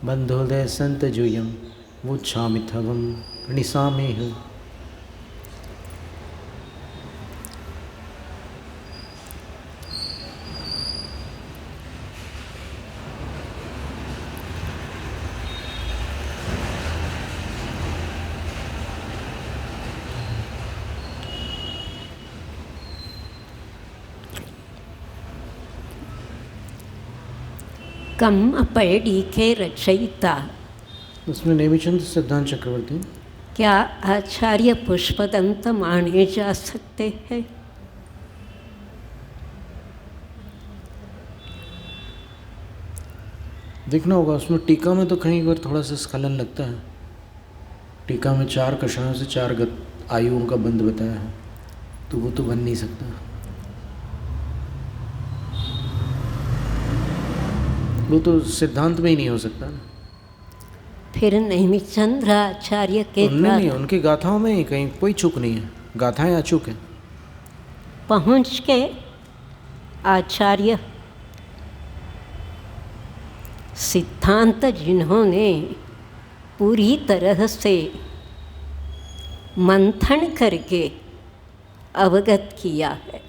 बंधोदय संत जूयम वुच्छामिथवम निसामेह। कम पैड़ी के रचयिता उसमें नेमिचंद सिद्धांत चक्रवर्ती क्या आचार्य पुष्पदंत माने जा सकते हैं? देखना होगा, उसमें टीका में तो कहीं पर थोड़ा सा स्खलन लगता है। टीका में 4 कषायों से 4 आयुओं का बंध बताया है, तो वो तो बन नहीं सकता। वो तो सिद्धांत में ही नहीं हो सकता ना। फिर नेमिचंद्र आचार्य के उनमें नहीं, उनकी गाथाओं में ही कहीं कोई चूक नहीं है, गाथाएं अचूक हैं। पहुँच के आचार्य सिद्धांत जिन्होंने पूरी तरह से मंथन करके अवगत किया है,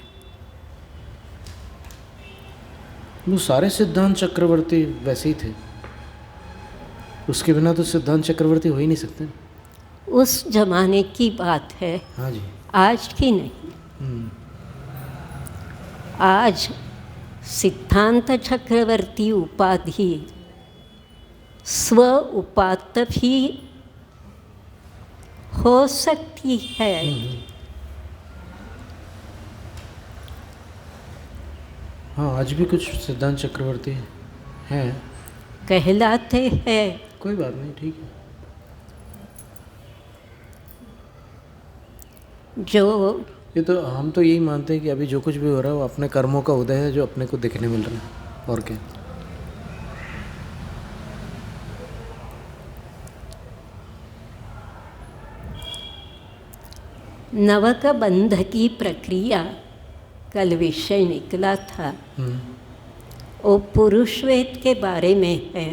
वो सारे सिद्धांत चक्रवर्ती वैसे ही थे। उसके बिना तो सिद्धांत चक्रवर्ती हो ही नहीं सकते। उस जमाने की बात है। हाँ जी। आज की नहीं। आज सिद्धांत चक्रवर्ती उपाधि स्व उपात्त भी हो सकती है। हाँ, आज भी कुछ सिद्धांत चक्रवर्ती हैं, कहलाते हैं। कोई बात नहीं, ठीक है। जो ये तो हम तो यही मानते हैं कि अभी जो कुछ भी हो रहा है वो अपने कर्मों का उदय है, जो अपने को देखने मिल रहा है, और क्या। नवक बंध की प्रक्रिया कल विषय निकला था, वो पुरुष वेद के बारे में है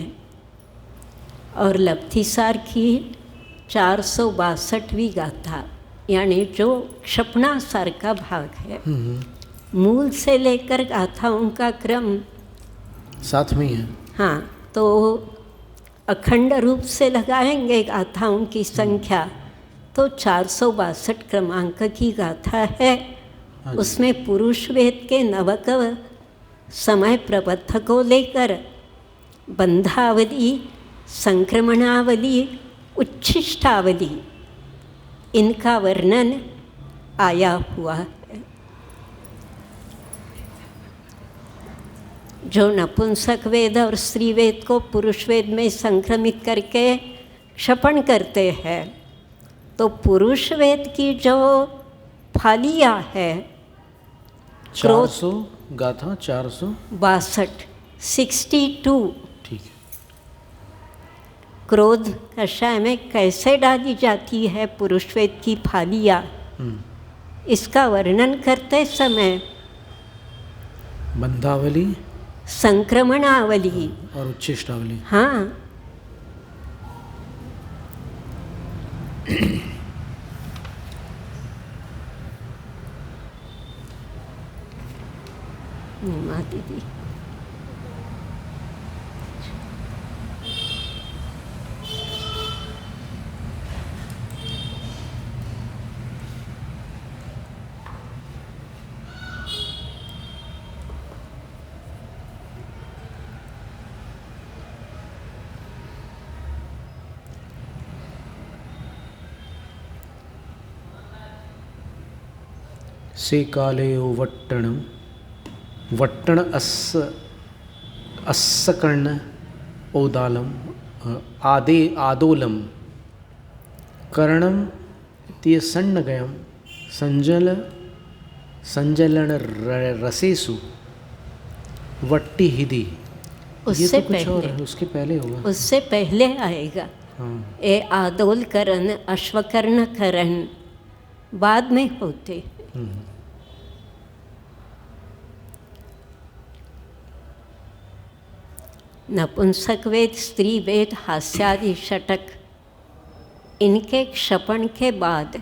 और लब्धिसार की 462वीं गाथा, यानी जो क्षपणासार का भाग है। मूल से लेकर गाथाओं का क्रम साथ में ही है। हाँ, तो अखंड रूप से लगाएंगे गाथाओं की संख्या तो 462 क्रमांक की गाथा है। उसमें पुरुष वेद के नवक समय प्रबद्ध को लेकर बंधावली, संक्रमणावली, उच्छिष्टावली, इनका वर्णन आया हुआ है। जो नपुंसक वेद और स्त्री वेद को पुरुष वेद में संक्रमित करके क्षपण करते हैं, तो पुरुष वेद की जो फालिया है 400 गाथा 462 62, ठीक है। क्रोध कषाय में कैसे डाली जाती है पुरुष वेद की फालिया, इसका वर्णन करते समय बंधावली, संक्रमणावली और उच्छिष्टावली। हाँ, नीमा दीदी से काले वट्टणम वट्टण अस्सकर्ण ओदालम आदोलम कर्णम तीयसन्नगयम संजलन रसेसु वट्टी हिदी। उससे तो कुछ पहले और है, उसके पहले होगा। उससे पहले आएगा। हाँ। ए आदोलकरण, अश्वकर्णकरण बाद में होते। नपुंसक वेद, स्त्री वेद, हास्यादि षटक, इनके क्षपण के बाद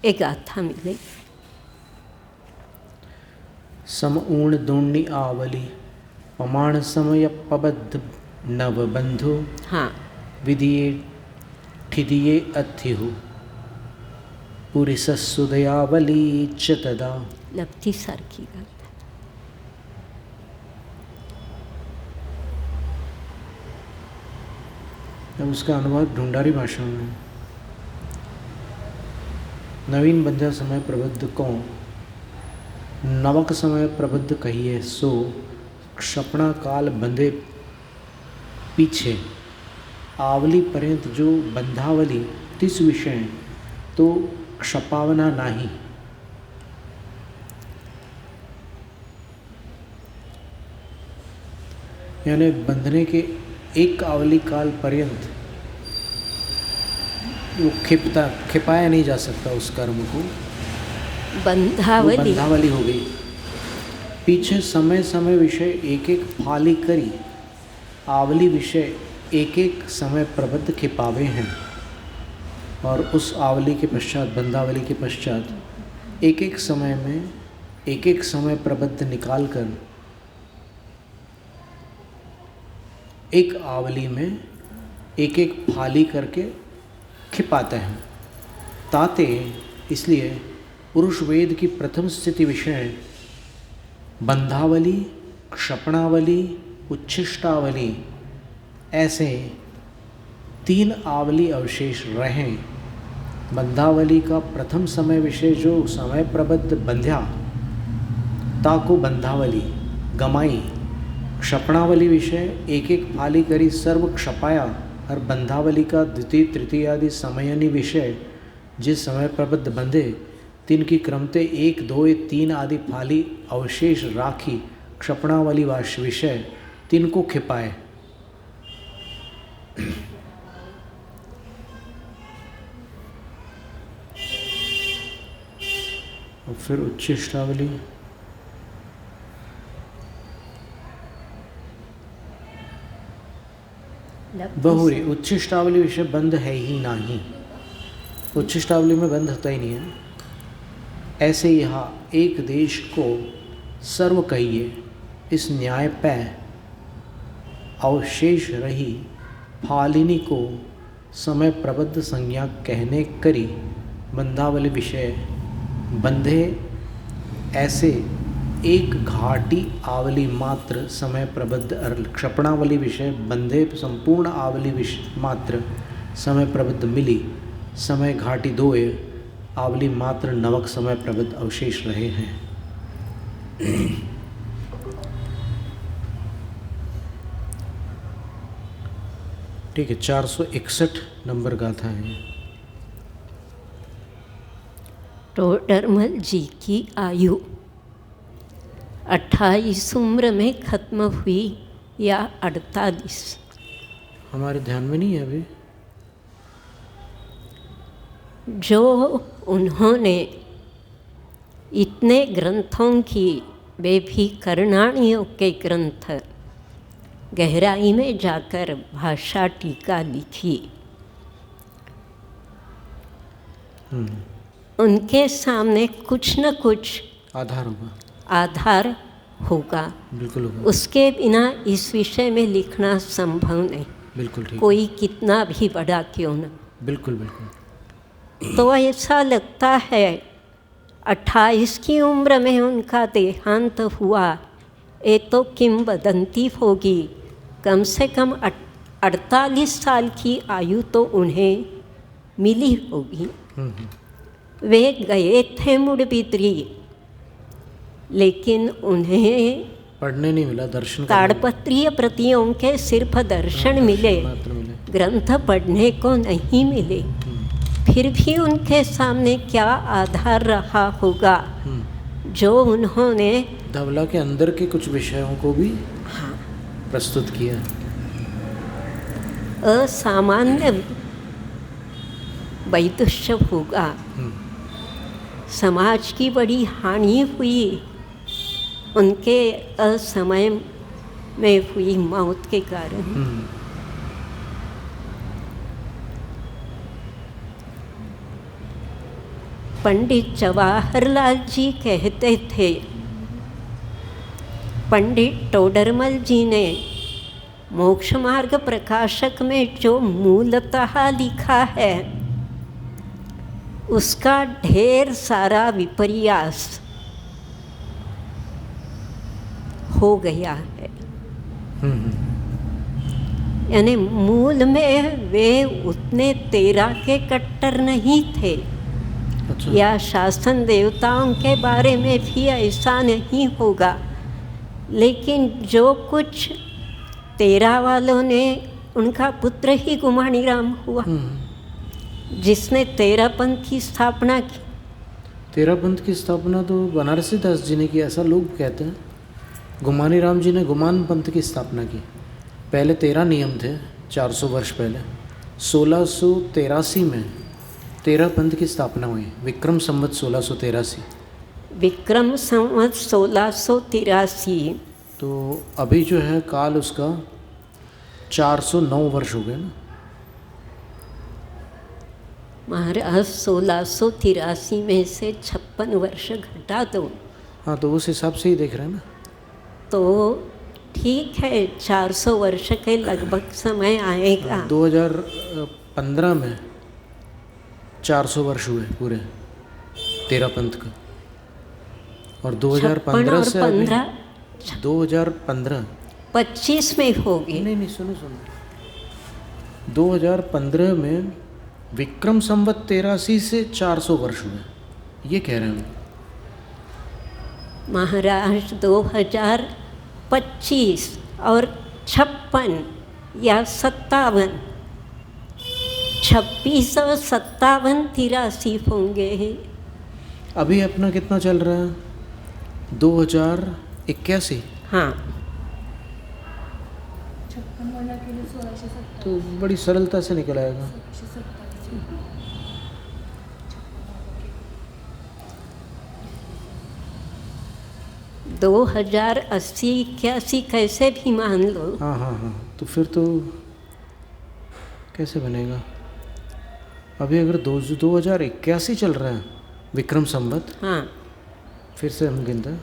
एक गाथा मिलेगी। समऊण दोण्णी आवली पमाण समय पबद्ध नवबंधु। हाँ, विदिये ठिदिये अथिहु पूरी ससुदयावली च तदा। लब्धि सारखी गाथा। अब उसका अनुवाद ढूंढारी भाषा में। नवीन बंध्या समय प्रबुद्ध को नवक समय प्रबुद्ध कहिए, सो क्षपणा काल बंधे पीछे आवली पर्यंत जो बंधावली तिस विषय तो क्षपावना नाही। यानी बंधने के एक आवली काल पर्यंत वो खिपाया नहीं जा सकता उस कर्म को, बंधावली हो गई। पीछे समय समय विषय एक एक फाली करी, आवली विषय एक एक समय प्रबद्ध खिपावे हैं, और उस आवली के पश्चात, बंधावली के पश्चात एक एक समय में एक एक समय प्रबद्ध निकाल कर एक आवली में एक एक फाली करके खिपाते हैं। ताते इसलिए पुरुष वेद की प्रथम स्थिति विषय बंधावली, क्षपणावली, उच्छिष्टावली, ऐसे 3 आवली अवशेष रहें। बंधावली का प्रथम समय विषय जो समय प्रबद्ध बंध्या ताको बंधावली गमाई, क्षपणावली विषय एक एक फाली करी सर्व क्षपाया, और बंधावली का द्वितीय तृतीय आदि समयनी विषय जिस समय प्रबद्ध बंधे तीन की क्रमते 1 2 3 आदि फाली अवशेष राखी, क्षपणावली विषय 3 को खिपाए। और फिर उच्छिष्टावली, बहुरी उच्छिष्टावली विषय बंध है ही नहीं, उच्छिष्टावली में बंध होता ही नहीं है। ऐसे यहाँ एक देश को सर्व कहिए, इस न्याय पे अवशेष रही फालिनी को समय प्रबद्ध संज्ञा कहने करी, बंधावली विषय बंधे ऐसे एक घाटी आवली मात्र समय प्रबद्ध, और क्षपणावली विषय बंधे संपूर्ण आवली विषय मात्र समय प्रबद्ध मिली, समय घाटी 2 आवली मात्र नवक समय प्रबद्ध अवशेष रहे हैं। ठीक है, 461 नंबर गाथा है। टोडरमल जी की आयु 28 उम्र में खत्म हुई या 48? हमारे ध्यान में नहीं है अभी। जो उन्होंने इतने ग्रंथों की, वे भी करणाणियों के ग्रंथ, गहराई में जाकर भाषा टीका लिखी, उनके सामने कुछ न कुछ आधार होगा। बिल्कुल होगा। उसके बिना इस विषय में लिखना संभव नहीं। बिल्कुल ठीक। कोई कितना भी बड़ा क्यों न। बिल्कुल बिल्कुल। तो ऐसा लगता है 28 की उम्र में उनका देहांत हुआ, ये तो किंवदंती होगी। कम से कम 48 साल की आयु तो उन्हें मिली होगी। वे गए थे मुड़बिद्री, लेकिन उन्हें पढ़ने नहीं मिला, दर्शन ताड़पत्रीय प्रतियों के सिर्फ दर्शन मिले, ग्रंथ पढ़ने को नहीं मिले। फिर भी उनके सामने क्या आधार रहा होगा जो उन्होंने धवला के अंदर के कुछ विषयों को भी प्रस्तुत किया। असामान्य वैदुष्य होगा। समाज की बड़ी हानि हुई, उनके असमय में हुई मौत के कारण। पंडित जवाहरलाल जी कहते थे, पंडित टोडरमल जी ने मोक्ष मार्ग प्रकाशक में जो मूलतः लिखा है उसका ढेर सारा विपर्यास हो गया है। यानी मूल में वे उतने तेरा के कट्टर नहीं थे। अच्छा। या शासन देवताओं के बारे में भी ऐसा नहीं होगा, लेकिन जो कुछ तेरा वालों ने, उनका पुत्र ही गुमानी राम हुआ जिसने तेरा पंथ की स्थापना की। तेरा पंथ की स्थापना तो बनारसी दास जी ने की, ऐसा लोग कहते हैं। गुमानी राम जी ने गुमान पंथ की स्थापना की। पहले 13 नियम थे 400 वर्ष पहले। 1683 में तेरा पंथ की स्थापना हुई, विक्रम संवत 1683। विक्रम संवत 1683। तो अभी जो है काल उसका 409 वर्ष हो गए ना महाराज। 1683 में से 56 वर्ष घटा दो। हाँ, तो उस हिसाब से ही देख रहे हैं ना। तो ठीक है, 400 वर्ष के लगभग समय आएगा। 2015 में 400 वर्ष हुए पूरे तेरा पंथ का। और 2015 से 2015 25 में होगी। नहीं, सुनो 2015 में विक्रम संवत 83 से 400 वर्ष हुए, ये कह रहे हैं महाराज। 2025 और 56 या 57, 26 और 57 83 होंगे। अभी अपना कितना चल रहा है? 2081। हाँ, 56 वाला के लिए 1670। तो बड़ी सरलता से निकल आएगा। 2080 81 कैसे भी मान लो। हाँ, तो फिर तो कैसे बनेगा? अभी अगर 2081 चल रहा है विक्रम संवत, हाँ, फिर से हम गिनते हैं।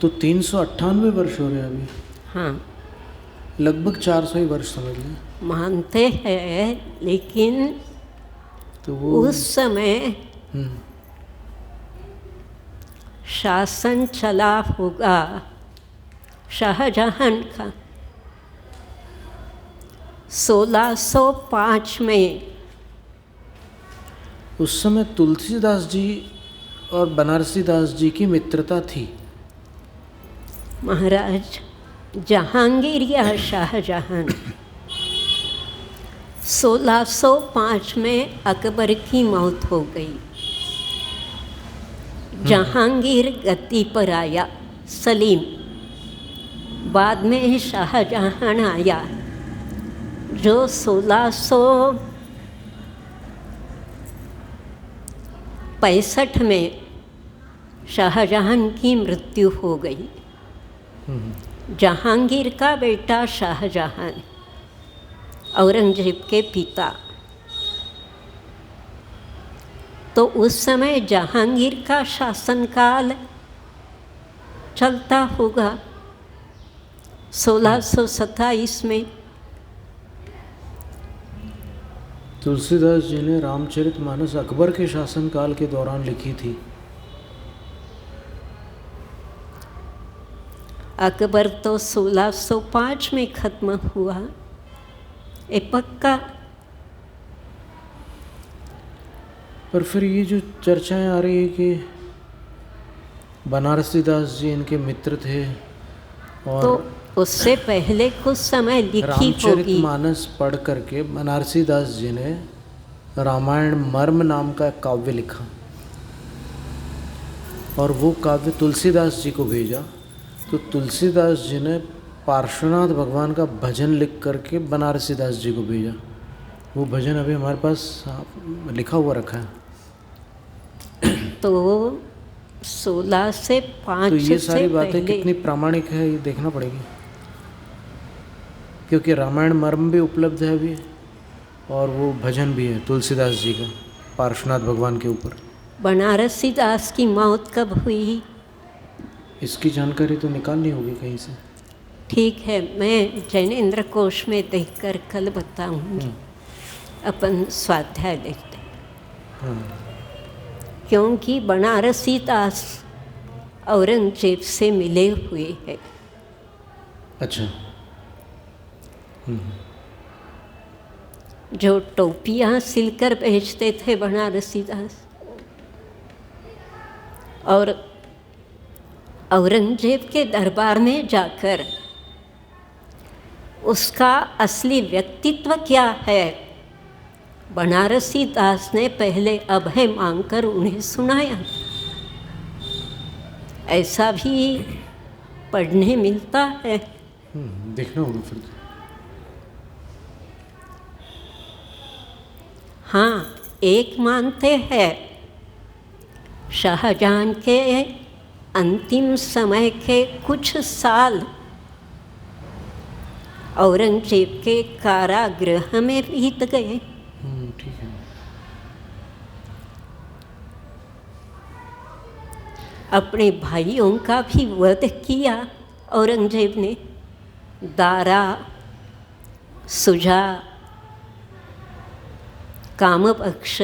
तो 398 वर्ष हो रहे हैं अभी। हाँ, लगभग 400 ही वर्ष समझ लें। मानते हैं, लेकिन तो वो उस समय शासन चला होगा शाहजहां का। 1605 में उस समय तुलसीदास जी और बनारसी दास जी की मित्रता थी। महाराज, जहांगीर या शाहजहां 1605 में अकबर की मौत हो गई। जहांगीर गद्दी पर आया, सलीम। बाद में शाहजहां आया जो 1665 में शाहजहां की मृत्यु हो गई। जहांगीर का बेटा शाहजहां, औरंगजेब के पिता। तो उस समय जहांगीर का शासनकाल चलता होगा 1627 में। तुलसीदास जी ने रामचरितमानस अकबर के शासनकाल के दौरान लिखी थी। अकबर तो 1605 में ख़त्म हुआ, ये पक्का। पर फिर ये जो चर्चाएं आ रही है कि बनारसी दास जी इनके मित्र थे और तो उससे पहले कुछ समय लिखी होगी। रामचरितमानस पढ़ करके बनारसी दास जी ने रामायण मर्म नाम का काव्य लिखा और वो काव्य तुलसीदास जी को भेजा। तो तुलसीदास जी ने पार्श्वनाथ भगवान का भजन लिख करके बनारसी दास जी को भेजा। वो भजन अभी हमारे पास लिखा हुआ रखा है। तो 16 से 5 तो ये सारी से बातें पहले कितनी प्रामाणिक है ये देखना पड़ेगी, क्योंकि रामायण मर्म भी उपलब्ध है अभी और वो भजन भी है तुलसीदास जी का पार्श्वनाथ भगवान के ऊपर। बनारसी दास की मौत कब हुई? इसकी जानकारी तो निकालनी होगी कहीं से। ठीक है, मैं जैनेन्द्र कोश में देखकर कल बताऊंगी। अपन स्वाध्याय लिखते हैं। हाँ, क्योंकि बनारसी दास औरंगजेब से मिले हुए हैं। अच्छा। जो टोपियाँ सिलकर बेचते थे बनारसी दास, और औरंगजेब के दरबार में जाकर उसका असली व्यक्तित्व क्या है, बनारसी दास ने पहले अभय मांगकर उन्हें सुनाया। ऐसा भी पढ़ने मिलता है। देखना होगा फिर। हाँ, एक मानते हैं शाहजहां के अंतिम समय के कुछ साल औरंगजेब के कारागृह में बीत गए। ठीक है। अपने भाइयों का भी वध किया औरंगजेब ने। दारा, सुजा, कामपक्ष,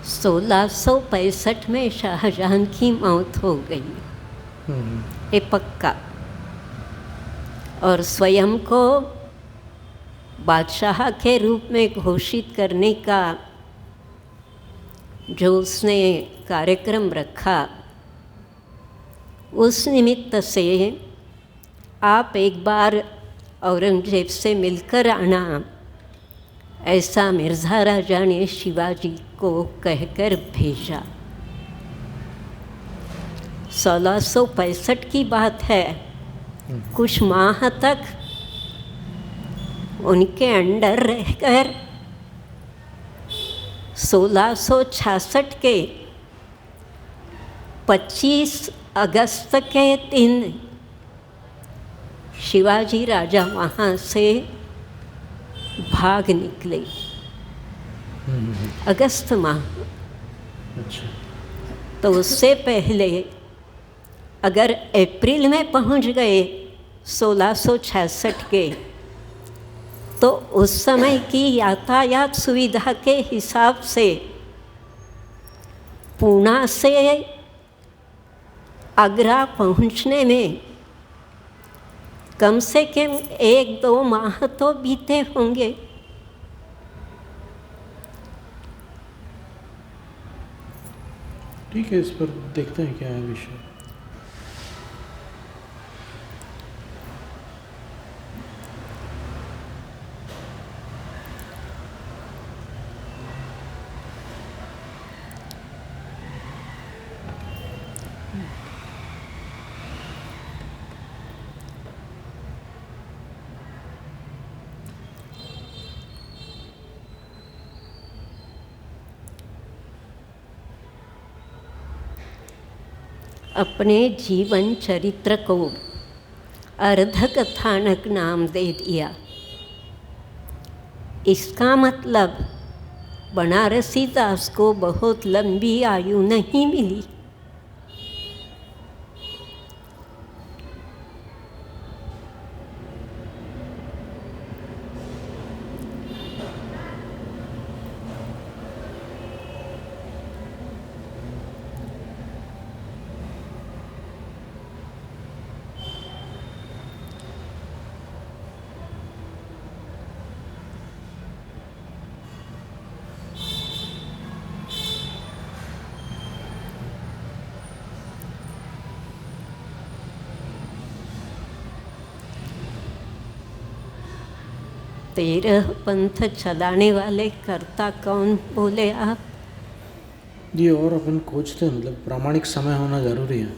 सोलह 1665 में शाहजहां की मौत हो गई, ये पक्का। और स्वयं को बादशाह के रूप में घोषित करने का जो उसने कार्यक्रम रखा, उस निमित्त से आप एक बार औरंगजेब से मिलकर आना, ऐसा मिर्ज़ा राजा ने शिवाजी को कहकर भेजा। 1665 की बात है। कुछ माह तक उनके अंडर रहकर 1666 के 25 अगस्त के दिन शिवाजी राजा वहाँ से भाग निकले। अगस्त माह। अच्छा। तो उससे पहले अगर अप्रैल में पहुंच गए 1666 के, तो उस समय की यातायात सुविधा के हिसाब से पूना से आगरा पहुंचने में कम से कम 1-2 माह तो बीते होंगे। ठीक है, इस पर देखते हैं क्या है विषय। अपने जीवन चरित्र को अर्धकथानक नाम दे दिया। इसका मतलब बनारसी दास को बहुत लंबी आयु नहीं मिली। 13 पंथ चलाने वाले कर्ता कौन बोले आप? ये और अपन खोजते हैं, मतलब प्रामाणिक समय होना ज़रूरी है,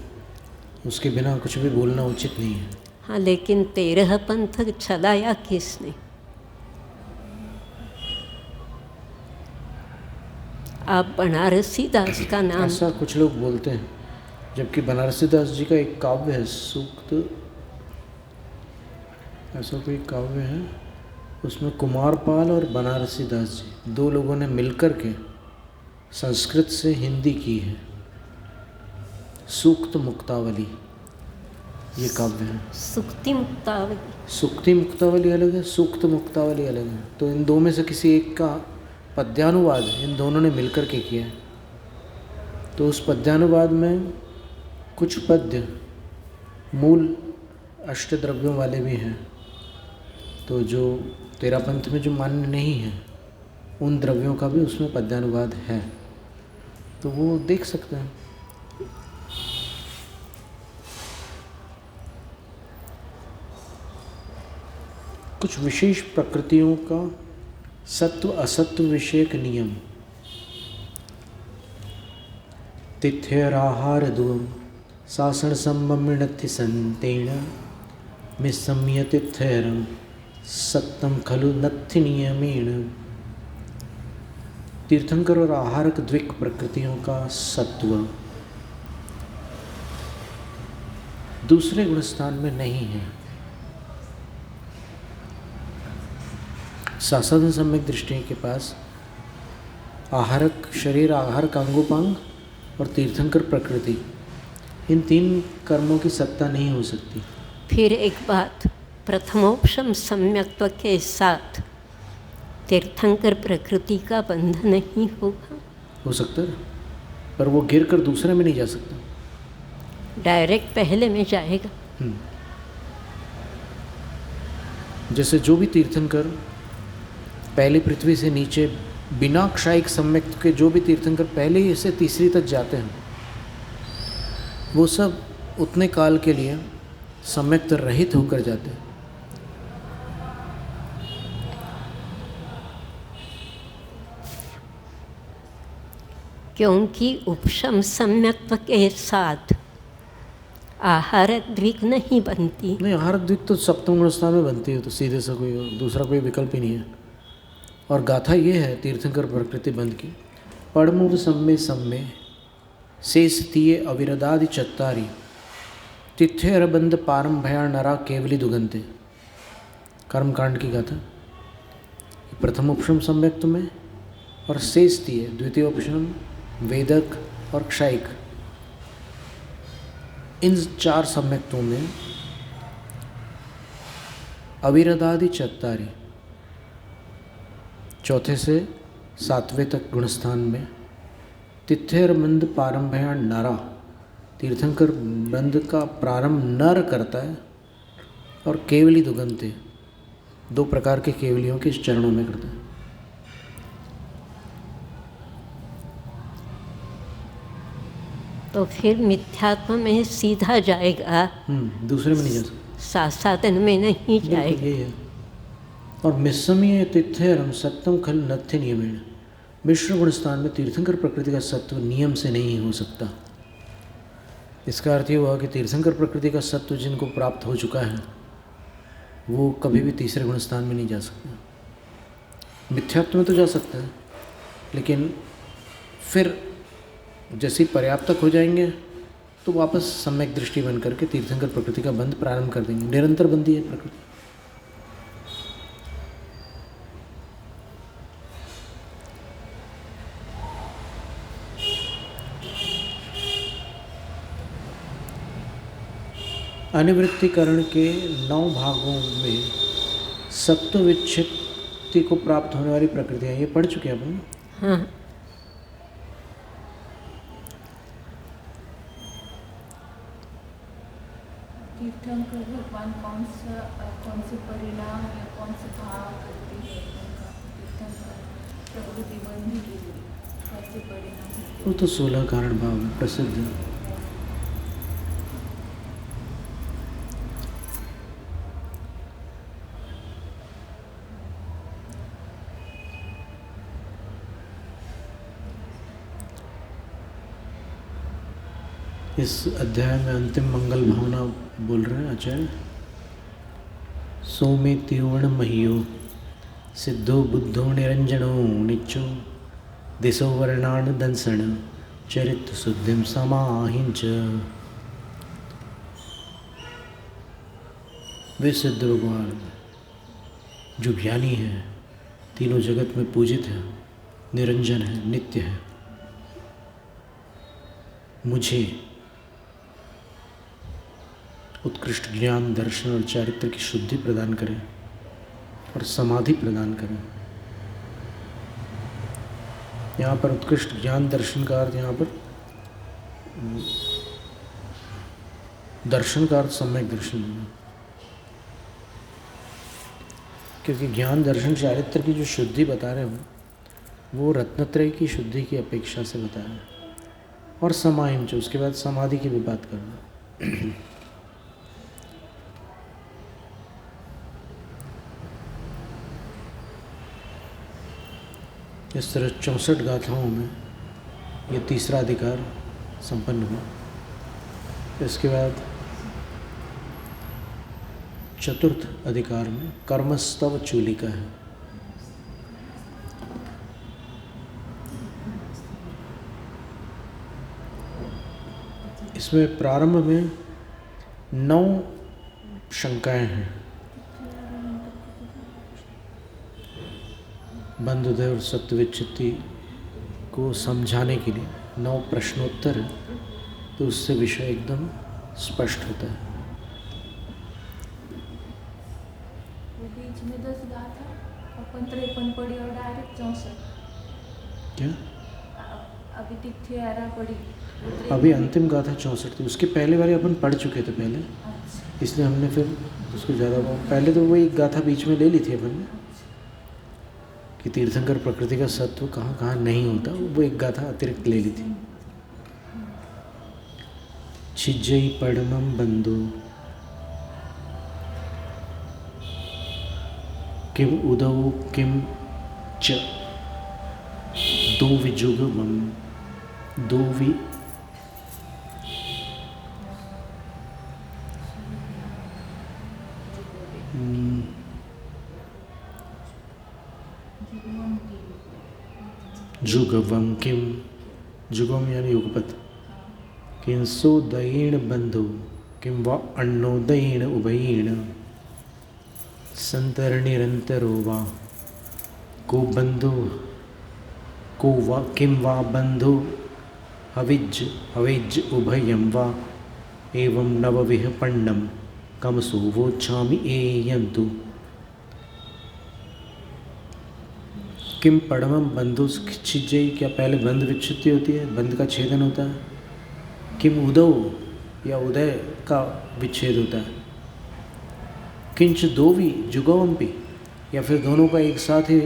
उसके बिना कुछ भी बोलना उचित नहीं है। हाँ, लेकिन 13 पंथ चलाया किसने? आप बनारसी दास का नाम, ऐसा कुछ लोग बोलते हैं, जबकि बनारसी दास जी का एक काव्य है सूक्त, ऐसा कोई काव्य है, उसमें कुमारपाल और बनारसी दास जी 2 लोगों ने मिलकर के संस्कृत से हिंदी की है, सूक्त मुक्तावली ये काव्य है। सुक्ति मुक्तावली, सूक्ति मुक्तावली अलग है, सूक्त मुक्तावली अलग है। तो इन 2 में से किसी एक का पद्यानुवाद इन दोनों ने मिलकर के किया है। तो उस पद्यानुवाद में कुछ पद्य मूल अष्टद्रव्यों वाले भी हैं, तो जो 13 पंथ में जो मान्य नहीं है उन द्रव्यों का भी उसमें पद्यानुवाद है, तो वो देख सकते हैं। कुछ विशेष प्रकृतियों का सत्व असत्व विषयक नियम, तिथ्यराहारद्वं शासन सम्मृणत्ति संतेन मिसम्य तिथ्यरं सत्तम खलु नत्थि नियमेन। तीर्थंकर और आहारक द्विक प्रकृतियों का सत्व दूसरे गुणस्थान में नहीं है। साधन सम्यक दृष्टि के पास आहारक शरीर, आहारक अंगोपांग और तीर्थंकर प्रकृति, इन 3 कर्मों की सत्ता नहीं हो सकती। फिर एक बात, प्रथमोपशम सम्यक्त्व के साथ तीर्थंकर प्रकृति का बंध नहीं होगा। हो सकता है, पर वो गिर कर दूसरे में नहीं जा सकता, डायरेक्ट पहले में जाएगा। जैसे जो भी तीर्थंकर पहली पृथ्वी से नीचे बिना क्षायिक सम्यक के जो भी तीर्थंकर पहले ही से तीसरी तक जाते हैं, वो सब उतने काल के लिए सम्यक्त रहित होकर जाते हैं। क्योंकि उपशम सम्यक्त्व के साथ आहारक द्विक नहीं बनती। नहीं, आहारक द्विक तो सप्तम गुणस्थान में बनती है, तो सीधे से कोई दूसरा कोई विकल्प ही नहीं है। और गाथा ये है तीर्थंकर प्रकृति बंध की, पड़मुव सम्मे सम्मे शेषतीय अविरदादि चत्तारी तिथ्यरबंध पारम भया नरा केवली दुगंते। कर्मकांड की गाथा प्रथम उपशम सम्यक्त में और शेषतीय द्वितीय उपशम, वेदक और क्षायिक, इन 4 सम्यक्तों में अविरदादि चत्तारी, चौथे से 7वें तक गुणस्थान में तिथ्यरबंध पारंभया नरा, तीर्थंकर बंध का प्रारंभ नर करता है, और केवली दुगंते, 2 प्रकार के केवलियों के इस चरणों में करता है। तो फिर मिथ्यात्व में सीधा जाएगा, दूसरे में नहीं जा सकता, साधन में नहीं जाएगा। ये है। और मिश्रमीय तिथ्यरम सत्तम खल नत्थि नियमेण, मिश्र गुण स्थान में तीर्थंकर प्रकृति का सत्व नियम से नहीं हो सकता। इसका अर्थ ये हुआ कि तीर्थंकर प्रकृति का सत्व जिनको प्राप्त हो चुका है वो कभी भी तीसरे गुण स्थान में नहीं जा सकता। मिथ्यात्व में तो जा सकता है, लेकिन फिर जैसे ही पर्याप्तक हो जाएंगे तो वापस सम्यक दृष्टि बन करके तीर्थंकर प्रकृति का बंध प्रारंभ कर देंगे। निरंतर बंदी है प्रकृति। अनिवृत्तिकरण के 9 भागों में सत्व विच्छित्ति को प्राप्त होने वाली प्रकृतियाँ, ये पढ़ चुके हैं अपन। हाँ, तीर्थंकर भगवान कौन से परिणाम या कौन से भाव करते हैं उनका, तीर्थंकर प्रकृति बंधी के लिए कौन से परिणाम होते हैं? वो तो 16 कारण भाव है, प्रसिद्ध है। इस अध्याय में अंतिम मंगल भावना बोल रहे हैं आचार्य। सोमे तिरुवण महियो सिद्धो बुद्धो निरंजनो निच्चो दिशो वर्णान दंसण चरित्र शुद्धिम समाहिंच। वे सिद्ध भगवान जो ज्ञानी है, तीनों जगत में पूजित है, निरंजन है, नित्य है, मुझे उत्कृष्ट ज्ञान, दर्शन और चारित्र की शुद्धि प्रदान करें और समाधि प्रदान करें। यहाँ पर उत्कृष्ट ज्ञान दर्शन का अर्थ, यहाँ पर दर्शन का अर्थ सम्यक दर्शन है, क्योंकि ज्ञान दर्शन चारित्र की जो शुद्धि बता रहे हो वो रत्नत्रय की शुद्धि की अपेक्षा से बता रहे हैं। और समाहिंच, उसके बाद समाधि की भी बात करना। इस तरह 64 गाथाओं में ये तीसरा अधिकार संपन्न हुआ। इसके बाद चतुर्थ अधिकार में कर्मस्तव चूलिका है। इसमें प्रारंभ में 9 शंकाएं हैं। बंधुदय और सत्विच्छित्ति को समझाने के लिए 9 प्रश्नोत्तर है, तो उससे विषय एकदम स्पष्ट होता है। वो बीच में 10 गाथा, अपन 53 पढ़ी और डायरेक्ट 64। क्या अभी तिथ्यारा पढ़ी, अभी अंतिम गाथा 64 थी, उसके पहले वाले अपन पढ़ चुके थे पहले, इसलिए हमने फिर उसको ज़्यादा पहले तो वो एक गाथा बीच में ले ली थी अपन ने कि तीर्थंकर प्रकृति का सत्व कहाँ कहाँ नहीं होता, वो एक गाथा अतिरिक्त ले ली थी। छिज्जई पड़मम बंधु किम उदौ किम च दो विजुगमम दो वि जुगवम किम, जुगम यानी युगपत, किंसो दयेण बंधु किं वा अन्नोदयेण उभयेण संतर निरंतरो वा को बंधु को वा किं वा बंधु हविज हविज उभयं वा एवं नवविह पण्डम कमसो वोच्छामि एयन्तु। किम पड़मम बंधु छिज्जई, क्या पहले बंध विच्छित्ति होती है, बंध का छेदन होता है। किम उदौ, या उदय का विच्छेद होता है। किंच दोवी जुगवम्पि, या फिर दोनों का एक साथ ही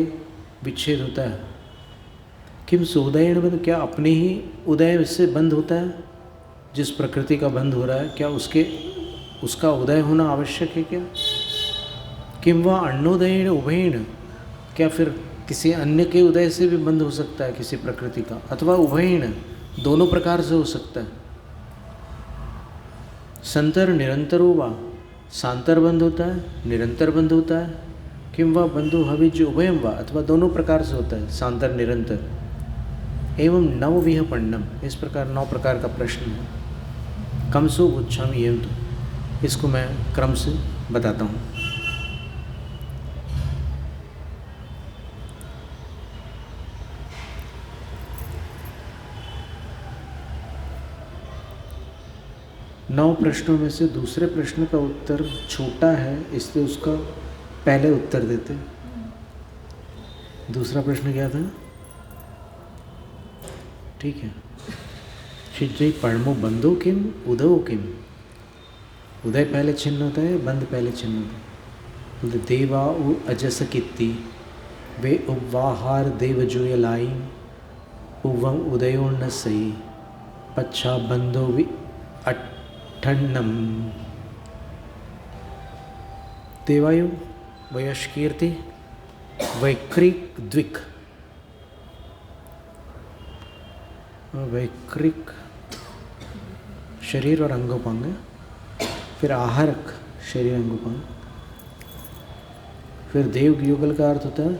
विच्छेद होता है। किम सोदयण बंध, क्या अपने ही उदय से बंध होता है, जिस प्रकृति का बंध हो रहा है क्या उसका उदय होना आवश्यक है क्या। किम वा अन्नोदयेण उभयेण, क्या फिर किसी अन्य के उदय से भी बंध हो सकता है किसी प्रकृति का, अथवा उभयेण, दोनों प्रकार से हो सकता है। संतर निरंतरो वा, सांतर बंध होता है, निरंतर बंध होता है। किम वा बंधु हविज उभयम वा, अथवा दोनों प्रकार से होता है, सांतर निरंतर। एवं नवविह पण्डम, इस प्रकार 9 प्रकार का प्रश्न है। कमसो वोच्छामि एवं, तो इसको मैं क्रम से बताता हूँ। नौ प्रश्नों में से दूसरे प्रश्न का उत्तर छोटा है, इसलिए उसका पहले उत्तर देते। दूसरा प्रश्न क्या था? ठीक है। छिज्जई पड़मो बंधो किम उदौ किम, उदय पहले छिन्न होता है, बंध पहले छिन्न होता है। बोलते देवा उ अजस कित्ती वे उपवाहार देव जोय लाई उवम उदयो न सही पच्छा बंधो वि अठन्नम। देवायु वयस्कीर्ति वैक्रिक द्विक, वैक्रिक शरीर और अंगोपांग, फिर आहारक शरीर अंगोपांग, फिर देव युगल का अर्थ होता है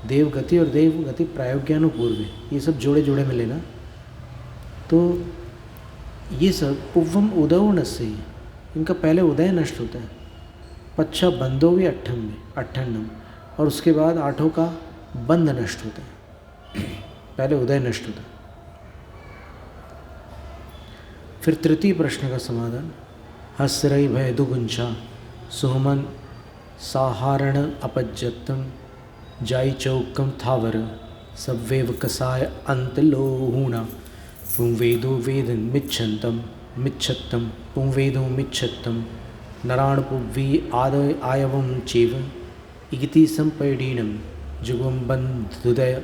देव गति और देव गति प्रायोग्यानुपूर्वी, ये सब जोड़े जोड़े में लेना। तो ये सब पुव्वम उदय नस्य, इनका पहले उदय नष्ट होता है, पच्छा बंदो भी अट्ठन्नम, और उसके बाद आठों का बंध नष्ट होता है, पहले उदय नष्ट होता है। फिर तृतीय प्रश्न का समाधान, हस्रई भय दुगुंचा सुहमन साहारण अपज्जतम जाई चौकम थावर सवेव कसाय अंत लोहूणा पुंवेदो वेदन मिच्छत्तम पुंवेदो मिच्छत्तम नराण पुव्वी आदय आयवम चेव इगिति संपैडीनम जुगम बंधुदय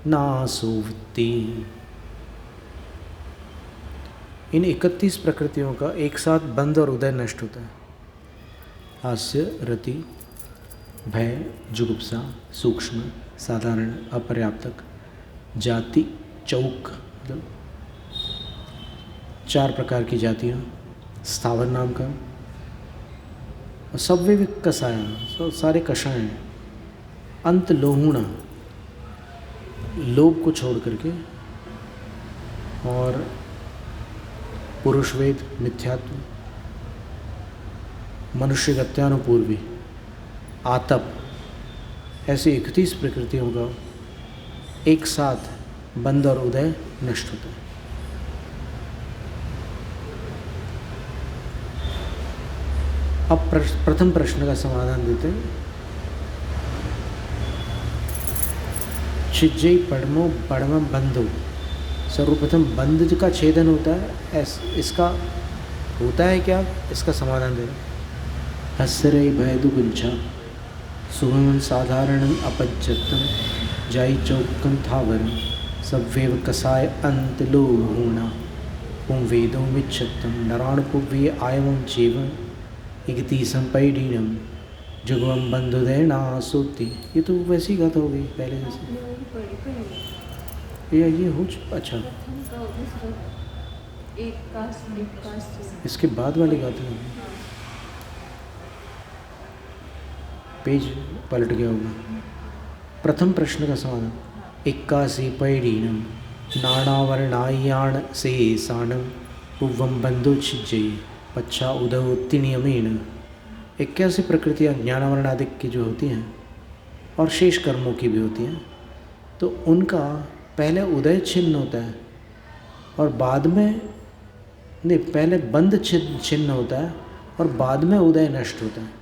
नासोवती। इन 31 प्रकृतियों का एक साथ बंध और उदय नष्ट होता है। हास्य, रति, भय, जुगुप्सा, सूक्ष्म, साधारण, अपर्याप्तक, जाति, चौक, मतलब 4 प्रकार की जातियाँ, स्थावर नाम का, और सव्य कसाया, सारे कषाय हैं, अंत लोहुणा, लोभ को छोड़ करके, और पुरुषवेद, मिथ्यात्व, मनुष्य गत्यानुपूर्वी, आतप, ऐसी 31 प्रकृतियों का एक साथ बंध और उदय नष्ट होता है। अब प्रथम प्रश्न का समाधान देते हैं। छिज्जई पड़मो पड़म बंधो, सर्वप्रथम बंध का छेदन होता है, इसका होता है क्या, इसका समाधान दे रहे हैं। हस्रई भयदुगुंचा सुगमन साधारण अपज्जतम जाई चौकम थावर सवेव कसाय अंत लोहूणा पुंवेदो मिच्छत्तम नराण पुव्वी आयवम चेव इगति संपैडीनम जुगवम बंधुदय नासोति। ये तो वैसी गाथा हो गई पहले जैसे, ये हो अच्छा, इसके बाद वाली गाथा है, पेज पलट गया होगा। प्रथम प्रश्न का समाधान, 81 पैडीनम नानावर्णायाण से साणम पुव्वम बंधु छिज्जय पच्छा उदय तिनियमेन। 81 प्रकृतियाँ ज्ञानावरण आदि की जो होती हैं और शेष कर्मों की भी होती हैं, तो उनका पहले उदय छिन्न होता है और बाद में नहीं, पहले बंध छिन्न होता है और बाद में उदय नष्ट होता है।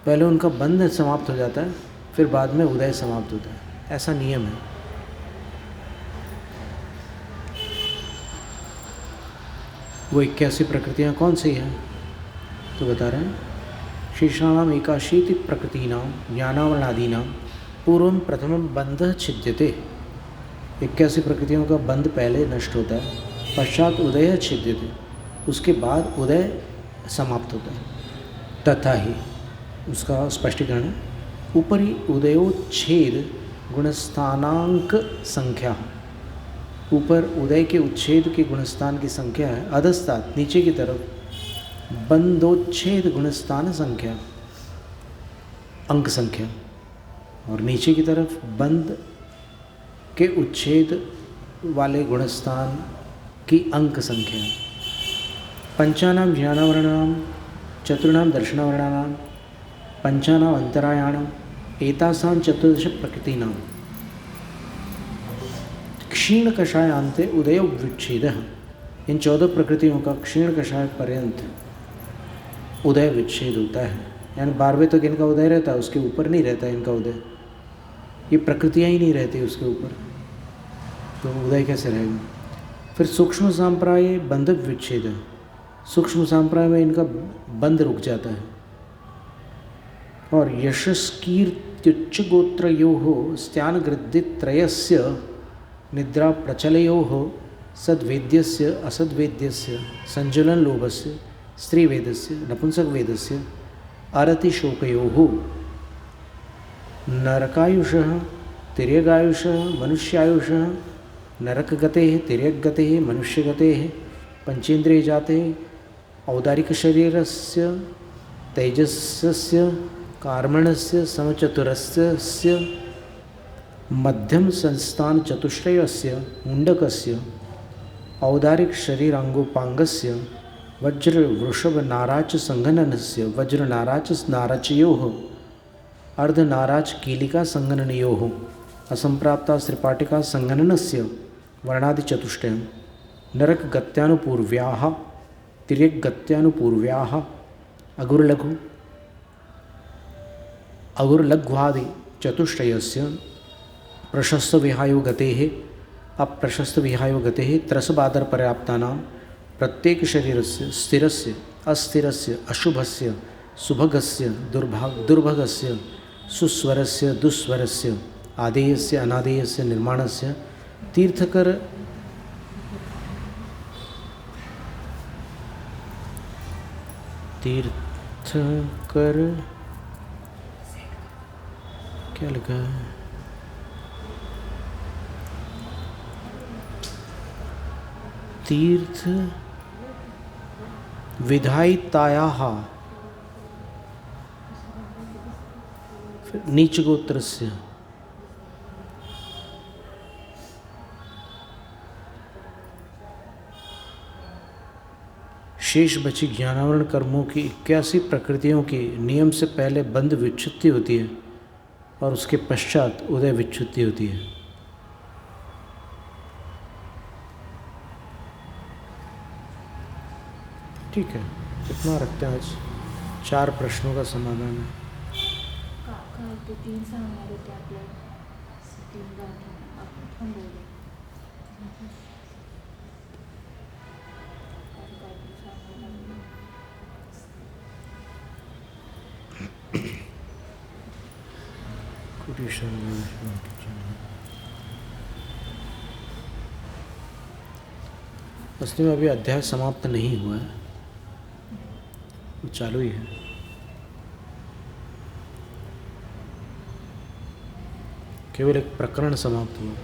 पहले उनका बंध समाप्त हो जाता है, फिर बाद में उदय समाप्त होता है, ऐसा नियम है। वो 81 प्रकृतियाँ कौन सी हैं तो बता रहे हैं, शेषाणाम 81 प्रकृतीनाम ज्ञानावरणादीनाम पूर्वम प्रथमम बंध छिद्यते। 81 प्रकृतियों का बंध पहले नष्ट होता है, पश्चात उदय छिद्यते, उसके बाद उदय समाप्त होता है। तथा ही उसका स्पष्टीकरण है, ऊपरी उदयोच्छेद गुणस्थानांक संख्या, ऊपर उदय के उच्छेद के गुणस्थान की संख्या है, अधस्तात् नीचे की तरफ बंधोच्छेद गुणस्थान संख्या अंक संख्या, और नीचे की तरफ बंध के उच्छेद वाले गुणस्थान की अंक संख्या। पंचानाम ज्ञानावरणानाम चतुर्णाम दर्शनावरणानाम पंचानाम अंतरायाणाम एतासां 14 प्रकृतीनाम क्षीण कषायांते उदय विच्छेदः। इन 14 प्रकृतियों का क्षीण कषाय पर्यंत उदय विच्छेद होता है, यानी 12वें तक इनका उदय रहता है, उसके ऊपर नहीं रहता इनका उदय। ये प्रकृतियाँ ही नहीं रहती उसके ऊपर, तो उदय कैसे रहेगा। फिर सूक्ष्म सांप्राय बंध विच्छेद है, सूक्ष्म सांप्राय में इनका बंध रुक जाता है। और यशस्कीर्त्युच्च गोत्रयोः स्त्यानगृद्धित्रयस्य निद्रा प्रचलयोः सद्वेद्यस्य असद्वेद्यस्य संज्वलन लोभस्य स्त्रीवेदस्य नपुंसकवेदस्य अरतिशोकयोः नरकायुषः तिर्यगायुषः मनुष्यायुषः नरकगतेः तिर्यकगतेः मनुष्यगतेः पंचेन्द्रियजातेः औदारिकशरीरस्य तेजस्य कार्मणस्य समचतुरस्य मध्यम संस्थान चतुष्टयस्य मुंडकस्य औदारिक शरीरांगोपांगस्य वज्र वृषभ नाराच संगननस्य वज्र नाराच नाराचयोः अर्धनाराच कीलिका संगननयोः असंप्राप्ता श्रीपाटिका संगननस्य वर्णादिचतुष्टयं नरकगत्यानुपूर्व्याः तिर्यक्गत्यानुपूर्व्याः अगुरलघ्वादि चतुष्टयस्य प्रशस्तविहायो गतेः अप्रशस्तविहायो गतेः त्रसबादर पर्याप्तानां प्रत्येक शरीरस्य स्थिरस्य अस्थिरस्य अशुभस्य सुभगस्य दुर्भगस्य सुस्वरस्य दुस्वरस्य आदेयस्य अनादेयस्य निर्माणस्य तीर्थकर क्या लिखा है? तीर्थ विधायितायाः फिर नीच गोत्रस्य शेष बची ज्ञानावरण कर्मों की 81 प्रकृतियों की नियम से पहले बंध विच्छुत्ति होती है और उसके पश्चात उदय विच्छुत्ति होती है। ठीक है, कितना रखते हैं आज? 4 प्रश्नों का समाधान है। असली में अभी अध्याय समाप्त नहीं हुआ है, वो चालू ही है। केवल एक प्रकरण समाप्त हुआ।